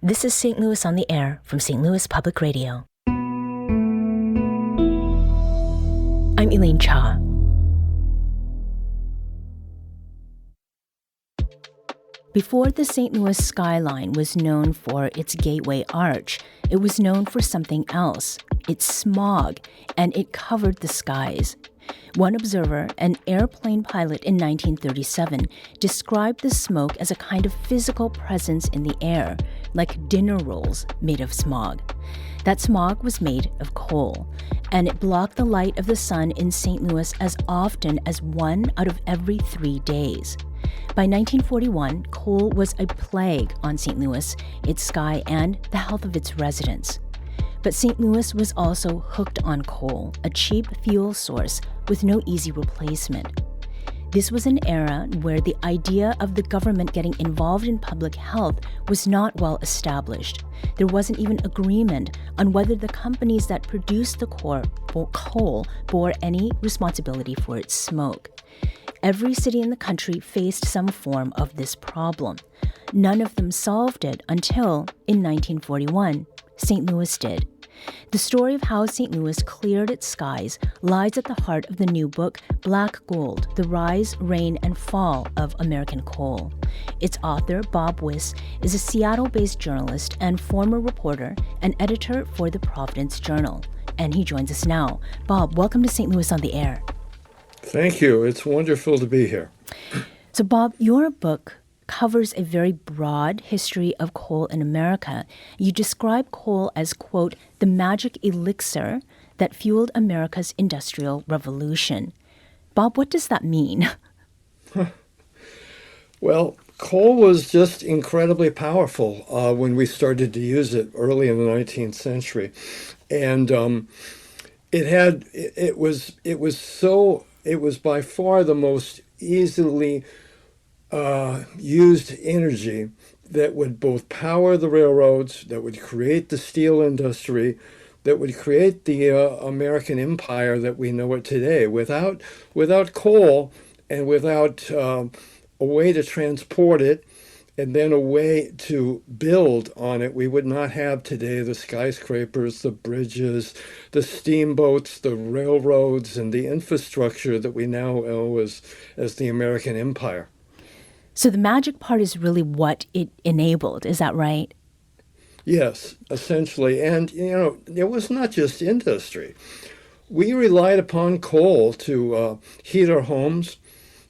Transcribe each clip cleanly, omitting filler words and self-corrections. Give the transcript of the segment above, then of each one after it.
This is St. Louis on the Air from St. Louis Public Radio. I'm Elaine Cha. Before the St. Louis skyline was known for its Gateway Arch, it was known for something else, its smog, and it covered the skies. One observer, an airplane pilot in 1937, described the smoke as a kind of physical presence in the air, like dinner rolls made of smog. That smog was made of coal, and it blocked the light of the sun in St. Louis as often as 1 out of every 3 days. By 1941, coal was a plague on St. Louis, its sky, and the health of its residents. But St. Louis was also hooked on coal, a cheap fuel source with no easy replacement. This was an era where the idea of the government getting involved in public health was not well established. There wasn't even agreement on whether the companies that produced the coal bore any responsibility for its smoke. Every city in the country faced some form of this problem. None of them solved it until, in 1941, St. Louis did. The story of how St. Louis cleared its skies lies at the heart of the new book, Black Gold: The Rise, Reign, and Fall of American Coal. Its author, Bob Wyss, is a Seattle-based journalist and former reporter and editor for the Providence Journal. And he joins us now. Bob, welcome to St. Louis on the Air. Thank you. It's wonderful to be here. So, Bob, your book covers a very broad history of coal in America. You describe coal as, quote, the magic elixir that fueled America's industrial revolution. Bob, what does that mean? Well, coal was just incredibly powerful when we started to use it early in the 19th century. And it was by far the most easily used energy that would both power the railroads, that would create the steel industry, that would create the American empire that we know it today. Without coal and without a way to transport it and then a way to build on it, we would not have today the skyscrapers, the bridges, the steamboats, the railroads, and the infrastructure that we now know as the American empire. So the magic part is really what it enabled, is that right? Yes, essentially. And, it was not just industry. We relied upon coal to heat our homes,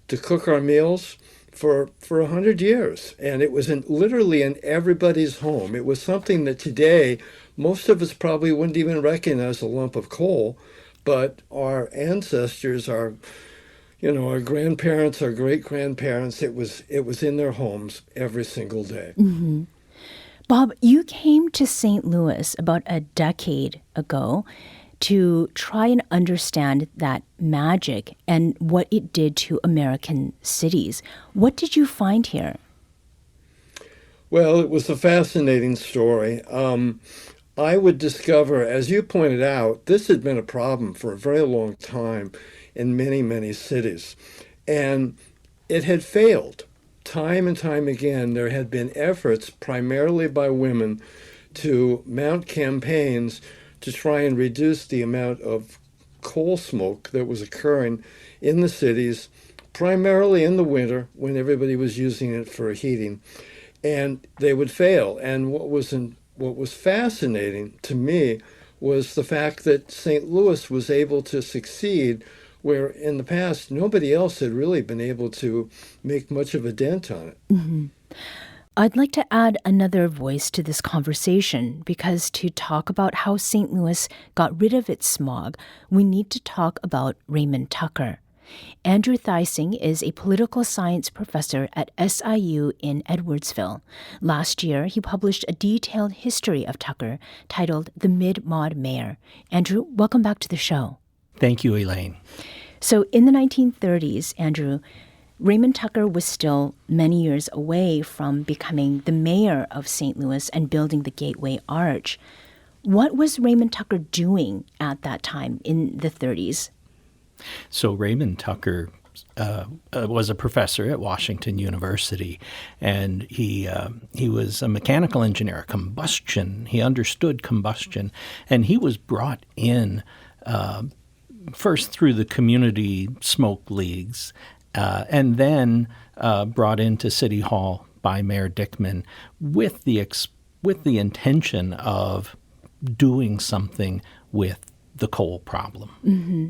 to cook our meals for 100 years. And it was literally in everybody's home. It was something that today, most of us probably wouldn't even recognize a lump of coal, but our ancestors, our grandparents, our great-grandparents, it was in their homes every single day. Mm-hmm. Bob, you came to St. Louis about a decade ago to try and understand that magic and what it did to American cities. What did you find here? Well, it was a fascinating story. I would discover, as you pointed out, this had been a problem for a very long time in many, many cities. And it had failed. Time and time again, there had been efforts, primarily by women, to mount campaigns to try and reduce the amount of coal smoke that was occurring in the cities, primarily in the winter when everybody was using it for heating. And they would fail. And what was fascinating to me was the fact that St. Louis was able to succeed where in the past nobody else had really been able to make much of a dent on it. Mm-hmm. I'd like to add another voice to this conversation because to talk about how St. Louis got rid of its smog, we need to talk about Raymond Tucker. Andrew Theising is a political science professor at SIU in Edwardsville. Last year, he published a detailed history of Tucker titled The Mid-Mod Mayor. Andrew, welcome back to the show. Thank you, Elaine. So in the 1930s, Andrew, Raymond Tucker was still many years away from becoming the mayor of St. Louis and building the Gateway Arch. What was Raymond Tucker doing at that time in the 30s? So Raymond Tucker was a professor at Washington University, and he was a mechanical engineer, combustion. He understood combustion, and he was brought in first through the community smoke leagues, and then brought into City Hall by Mayor Dickman with the intention of doing something with the coal problem. Mm-hmm.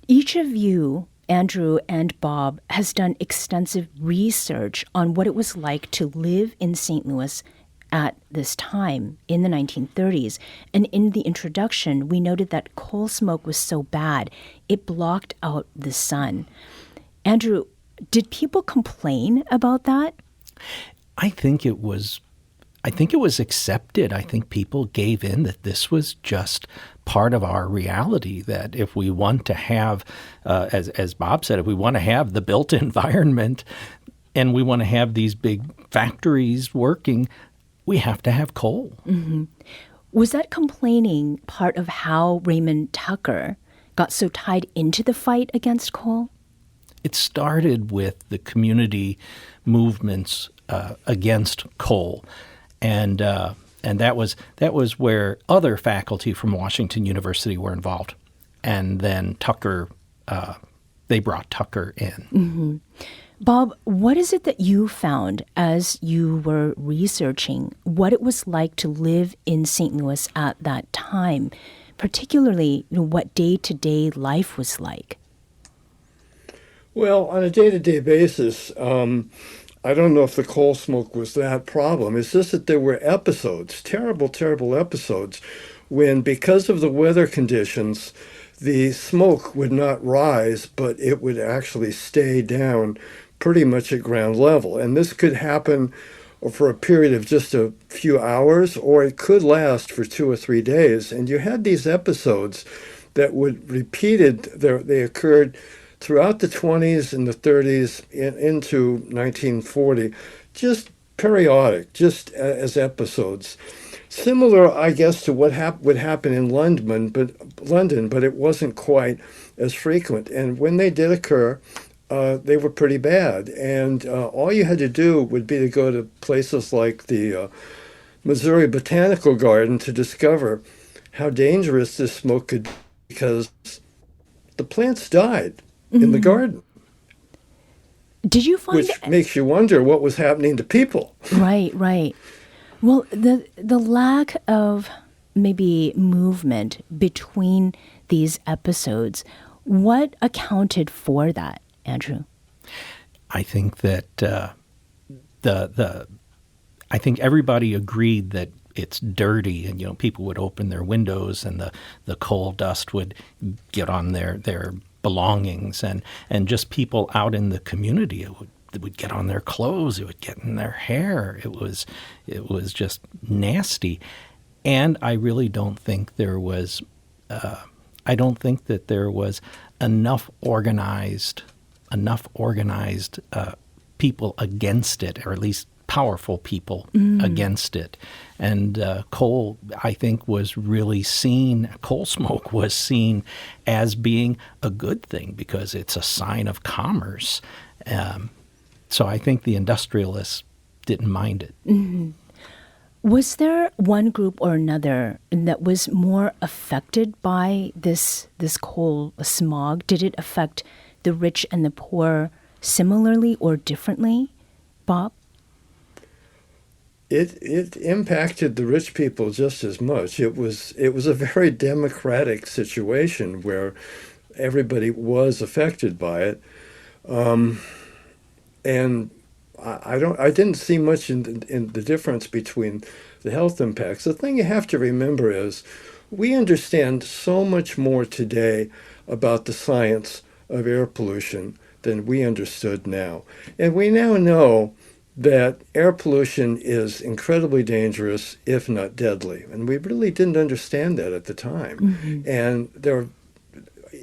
Each of you, Andrew and Bob, has done extensive research on what it was like to live in St. Louis at this time in the 1930s. And in the introduction, we noted that coal smoke was so bad, it blocked out the sun. Andrew, did people complain about that? I think it was accepted. I think people gave in that this was just part of our reality, that if we want to have, as Bob said, if we want to have the built environment and we want to have these big factories working, we have to have coal. Mm-hmm. Was that complaining part of how Raymond Tucker got so tied into the fight against coal? It started with the community movements against coal. And that was where other faculty from Washington University were involved, and then they brought Tucker in. Mm-hmm. Bob, what is it that you found as you were researching what it was like to live in St. Louis at that time, particularly what day-to-day life was like? Well, on a day-to-day basis, I don't know if the coal smoke was that problem. It's just that there were episodes, terrible, terrible episodes, when because of the weather conditions, the smoke would not rise, but it would actually stay down pretty much at ground level. And this could happen for a period of just a few hours, or it could last for 2 or 3 days. And you had these episodes that would they occurred throughout the 20s and the 30s into 1940, just periodic, just as episodes. Similar, I guess, to what would happen in London, but it wasn't quite as frequent. And when they did occur, they were pretty bad. And all you had to do would be to go to places like the Missouri Botanical Garden to discover how dangerous this smoke could be, because the plants died in the garden. Did you find which makes you wonder what was happening to people? Right. Well, the lack of maybe movement between these episodes, what accounted for that, Andrew? I think that I think everybody agreed that it's dirty, and people would open their windows and the coal dust would get on their belongings, and just people out in the community, it would get on their clothes, it would get in their hair. It was just nasty. And I really don't think there was enough organized people against it, or at least powerful people against it. And coal, I think, coal smoke was seen as being a good thing because it's a sign of commerce. So I think the industrialists didn't mind it. Mm-hmm. Was there one group or another that was more affected by this coal smog? Did it affect the rich and the poor similarly or differently, Bob? It impacted the rich people just as much. It was a very democratic situation where everybody was affected by it, and I didn't see much in the difference between the health impacts. The thing you have to remember is we understand so much more today about the science of air pollution than we understood now, and we now know that air pollution is incredibly dangerous, if not deadly. And we really didn't understand that at the time. Mm-hmm. And there are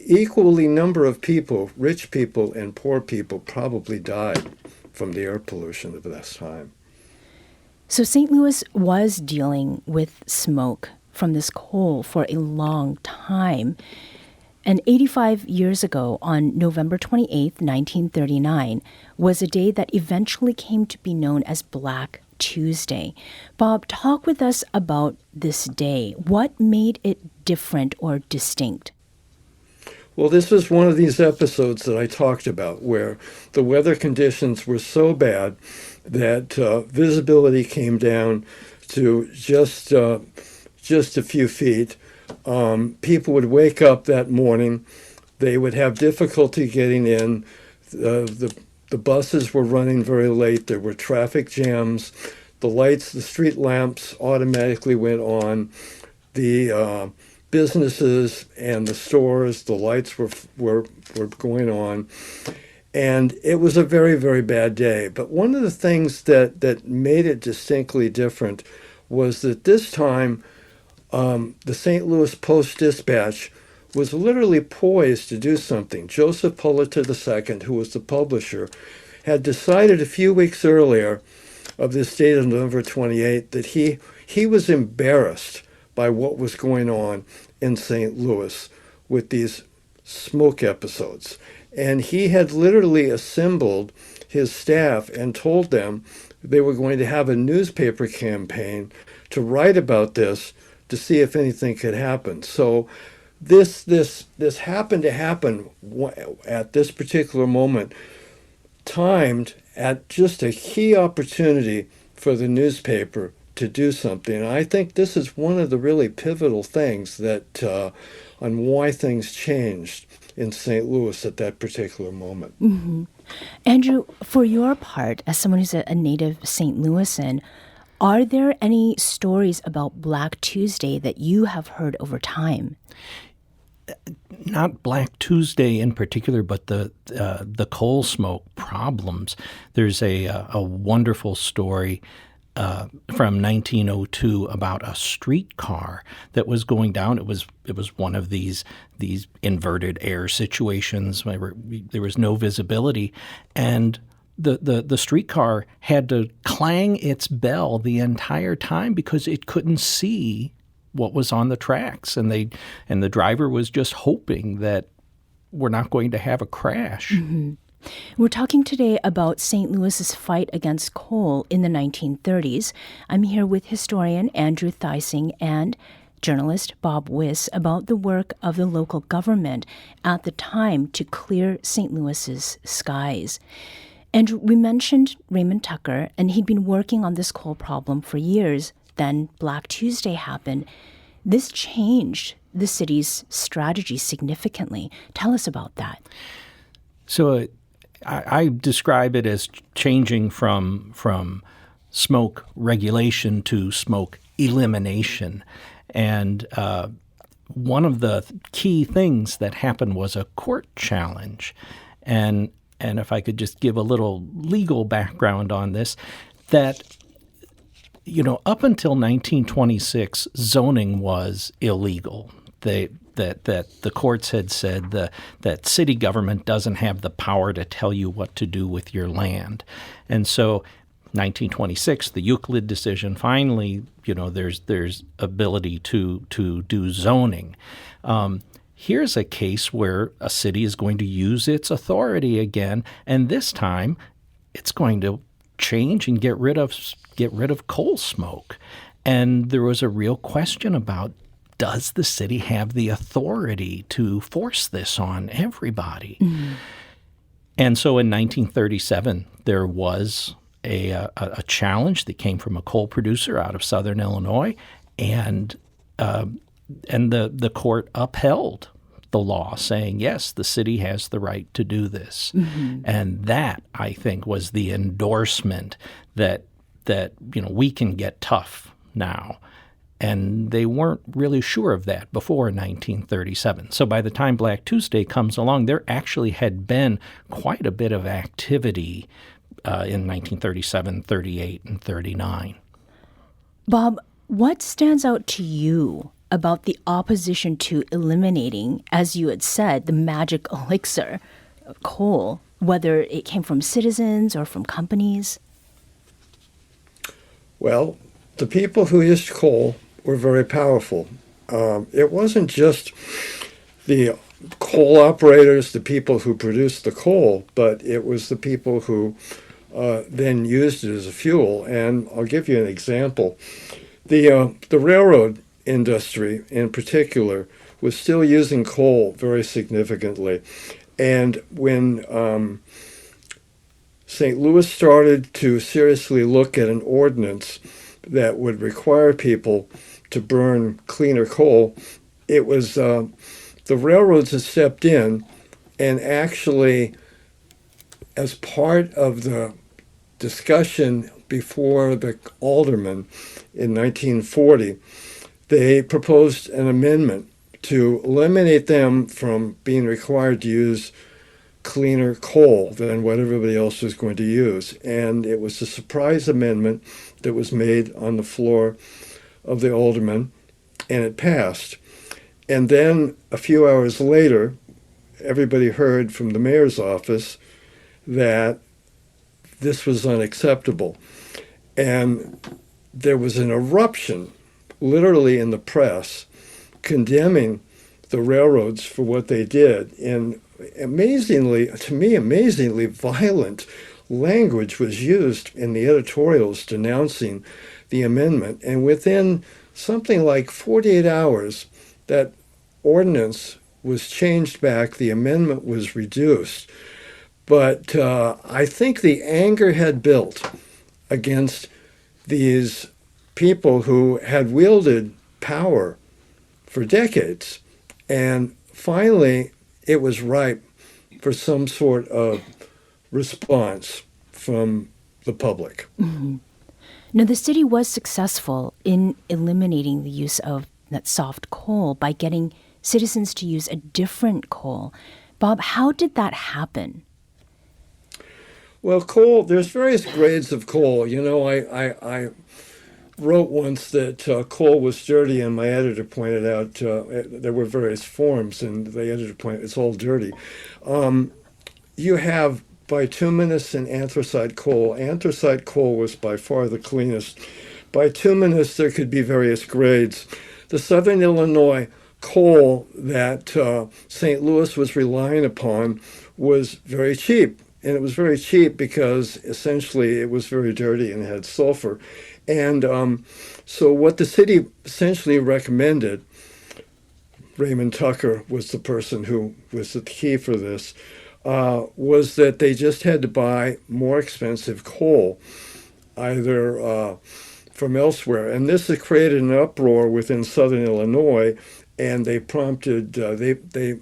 equally number of people, rich people and poor people, probably died from the air pollution of this time. So St. Louis was dealing with smoke from this coal for a long time. And 85 years ago, on November 28th, 1939, was a day that eventually came to be known as Black Tuesday. Bob, talk with us about this day. What made it different or distinct? Well, this was one of these episodes that I talked about where the weather conditions were so bad that visibility came down to just a few feet. People would wake up that morning. They would have difficulty getting in. The buses were running very late. There were traffic jams. The lights, the street lamps automatically went on. The businesses and the stores, the lights were going on. And it was a very, very bad day. But one of the things that made it distinctly different was that this time the St. Louis Post-Dispatch was literally poised to do something. Joseph Pulitzer II, who was the publisher, had decided a few weeks earlier of this date of November 28 that he was embarrassed by what was going on in St. Louis with these smoke episodes. And he had literally assembled his staff and told them they were going to have a newspaper campaign to write about this to see if anything could happen. So this happened to happen at this particular moment, timed at just a key opportunity for the newspaper to do something. And I think this is one of the really pivotal things that on why things changed in St. Louis at that particular moment. Mm-hmm. Andrew, for your part, as someone who's a native St. Louisan, are there any stories about Black Tuesday that you have heard over time? Not Black Tuesday in particular, but the coal smoke problems. There's a wonderful story from 1902 about a streetcar that was going down. It was one of these inverted air situations where there was no visibility, and the streetcar had to clang its bell the entire time because it couldn't see what was on the tracks, and the driver was just hoping that we're not going to have a crash. Mm-hmm. We're talking today about St. Louis's fight against coal in the 1930s. I'm here with historian Andrew Theising and journalist Bob Wyss about the work of the local government at the time to clear St. Louis's skies. And we mentioned Raymond Tucker, and he'd been working on this coal problem for years. Then Black Tuesday happened. This changed the city's strategy significantly. Tell us about that. So I describe it as changing from smoke regulation to smoke elimination. And one of the key things that happened was a court challenge. And if I could just give a little legal background on this, that up until 1926, zoning was illegal. That the courts had said that city government doesn't have the power to tell you what to do with your land. And so 1926, the Euclid decision, finally, there's ability to do zoning. Here's a case where a city is going to use its authority again, and this time it's going to change and get rid of coal smoke. And there was a real question about, does the city have the authority to force this on everybody? Mm-hmm. And so in 1937, there was a challenge that came from a coal producer out of southern Illinois, and the court upheld the law, saying, yes, the city has the right to do this. Mm-hmm. And that, I think, was the endorsement that we can get tough now. And they weren't really sure of that before 1937. So by the time Black Tuesday comes along, there actually had been quite a bit of activity in 1937, 38, and 39. Bob, what stands out to you about the opposition to eliminating, as you had said, the magic elixir of coal, whether it came from citizens or from companies? Well, the people who used coal were very powerful. It wasn't just the coal operators, the people who produced the coal, but it was the people who then used it as a fuel. And I'll give you an example. The railroad industry in particular was still using coal very significantly. And when St. Louis started to seriously look at an ordinance that would require people to burn cleaner coal, it was the railroads that stepped in and actually, as part of the discussion before the aldermen in 1940, they proposed an amendment to eliminate them from being required to use cleaner coal than what everybody else was going to use. And it was a surprise amendment that was made on the floor of the aldermen, and it passed. And then a few hours later, everybody heard from the mayor's office that this was unacceptable. And there was an eruption, literally in the press, condemning the railroads for what they did. And amazingly violent language was used in the editorials denouncing the amendment. And within something like 48 hours, that ordinance was changed back, the amendment was reduced. But I think the anger had built against these people who had wielded power for decades. And finally, it was ripe for some sort of response from the public. Mm-hmm. Now, the city was successful in eliminating the use of that soft coal by getting citizens to use a different coal. Bob, how did that happen? Well, coal, there's various grades of coal. You know, I wrote once that coal was dirty, and my editor pointed out there were various forms, and the editor pointed it's all dirty. You have bituminous and anthracite coal. Anthracite coal was by far the cleanest. Bituminous, there could be various grades. The Southern Illinois coal that St. Louis was relying upon was very cheap. And it was very cheap because essentially it was very dirty and had sulfur. And so what the city essentially recommended, Raymond Tucker was the person who was the key for this, was that they just had to buy more expensive coal, either from elsewhere. And this has created an uproar within Southern Illinois, and they prompted, they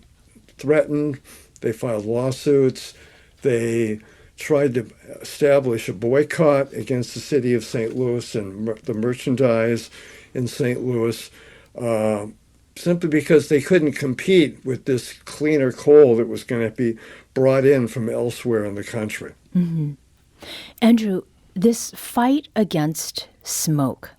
threatened, they filed lawsuits, they tried to establish a boycott against the city of St. Louis and the merchandise in St. Louis, simply because they couldn't compete with this cleaner coal that was going to be brought in from elsewhere in the country. Mm-hmm. Andrew, this fight against smoke,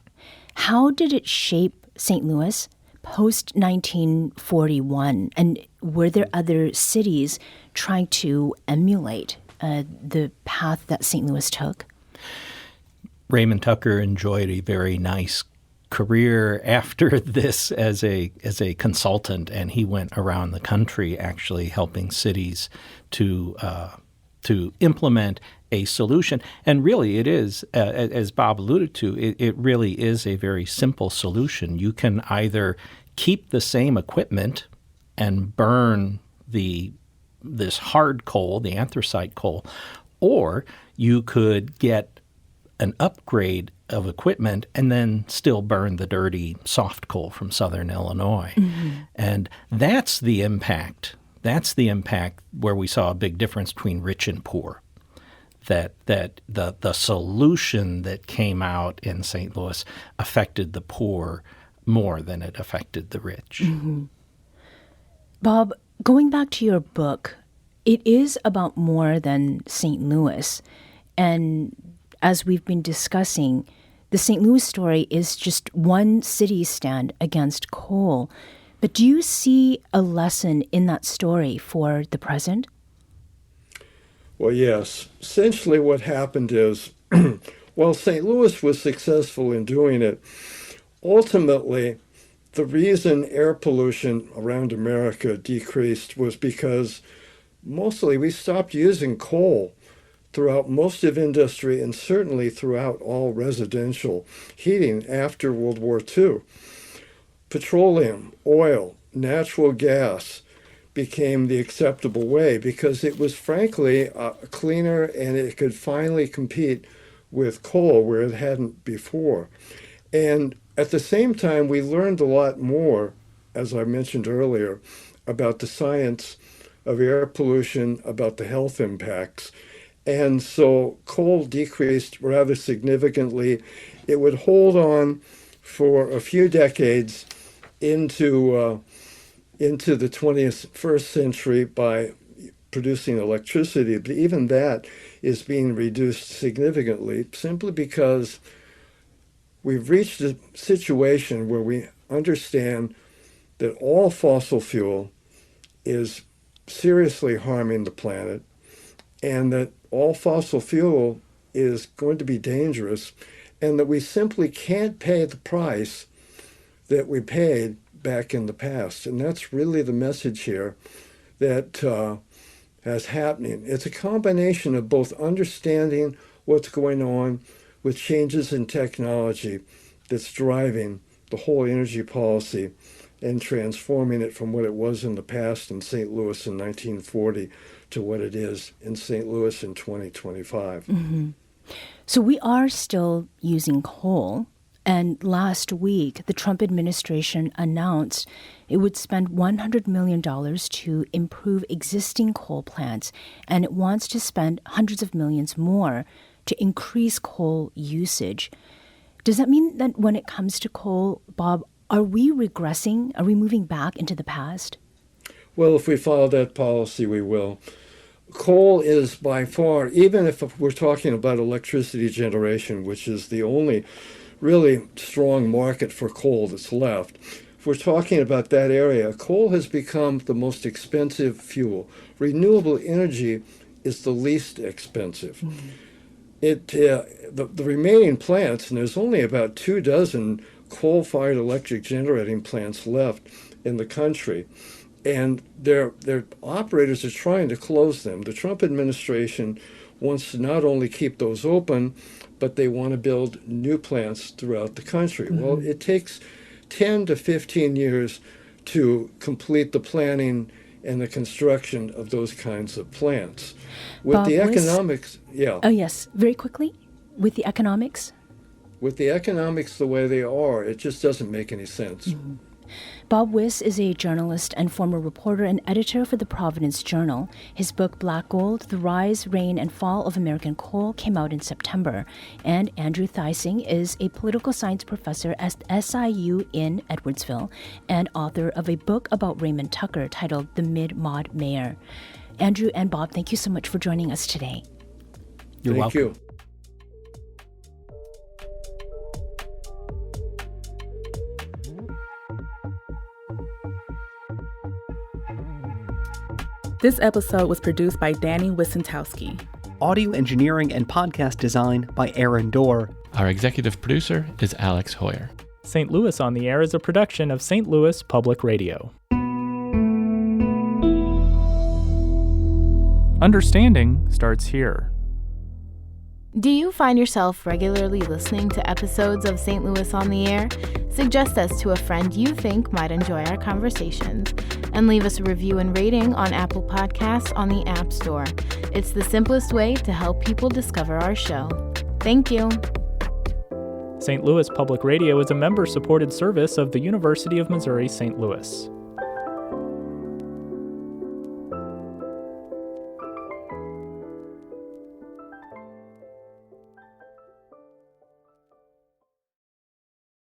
how did it shape St. Louis post-1941? And were there other cities trying to emulate the path that St. Louis took? Raymond Tucker enjoyed a very nice career after this as a consultant, and he went around the country actually helping cities to implement a solution. And really it is, as Bob alluded to, it really is a very simple solution. You can either keep the same equipment and burn this hard coal, the anthracite coal, or you could get an upgrade of equipment and then still burn the dirty soft coal from Southern Illinois. Mm-hmm. And that's the impact. That's the impact where we saw a big difference between rich and poor. That the solution that came out in St. Louis affected the poor more than it affected the rich. Mm-hmm. Bob, going back to your book, it is about more than St. Louis. And as we've been discussing, the St. Louis story is just one city's stand against coal. But do you see a lesson in that story for the present? Well, yes. Essentially what happened is, while St. Louis was successful in doing it, ultimately the reason air pollution around America decreased was because mostly we stopped using coal throughout most of industry and certainly throughout all residential heating after World War II. Petroleum, oil, natural gas became the acceptable way because it was frankly cleaner and it could finally compete with coal where it hadn't before. And at the same time, we learned a lot more, as I mentioned earlier, about the science of air pollution, about the health impacts. And so coal decreased rather significantly. It would hold on for a few decades into the 21st century by producing electricity, but even that is being reduced significantly simply because we've reached a situation where we understand that all fossil fuel is seriously harming the planet and that all fossil fuel is going to be dangerous and that we simply can't pay the price that we paid back in the past. And that's really the message here that is happening. It's a combination of both understanding what's going on with changes in technology that's driving the whole energy policy and transforming it from what it was in the past in St. Louis in 1940 to what it is in St. Louis in 2025. Mm-hmm. So we are still using coal. And last week, the Trump administration announced it would spend $100 million to improve existing coal plants, and it wants to spend hundreds of millions more to increase coal usage. Does that mean that when it comes to coal, Bob, are we regressing? Are we moving back into the past? Well, if we follow that policy, we will. Coal is by far, even if we're talking about electricity generation, which is the only really strong market for coal that's left. If we're talking about that area, coal has become the most expensive fuel. Renewable energy is the least expensive. Mm-hmm. The remaining plants, and there's only about 24 coal-fired electric generating plants left in the country, and their operators are trying to close them. The Trump administration wants to not only keep those open, but they want to build new plants throughout the country. Mm-hmm. Well, it takes 10 to 15 years to complete the planning and the construction of those kinds of plants. With Bob the Wyss, economics, yeah. Oh, yes. Very quickly, with the economics? With the economics the way they are, it just doesn't make any sense. Mm-hmm. Bob Wyss is a journalist and former reporter and editor for the Providence Journal. His book, Black Gold, The Rise, Reign, and Fall of American Coal, came out in September. And Andrew Theising is a political science professor at SIU in Edwardsville and author of a book about Raymond Tucker titled The Mid-Mod Mayor. Andrew and Bob, thank you so much for joining us today. You're welcome. Thank you. This episode was produced by Danny Wissentowski. Audio engineering and podcast design by Aaron Dorr. Our executive producer is Alex Hoyer. St. Louis on the Air is a production of St. Louis Public Radio. Understanding starts here. Do you find yourself regularly listening to episodes of St. Louis on the Air? Suggest us to a friend you think might enjoy our conversations, and leave us a review and rating on Apple Podcasts on the App Store. It's the simplest way to help people discover our show. Thank you. St. Louis Public Radio is a member-supported service of the University of Missouri St. Louis.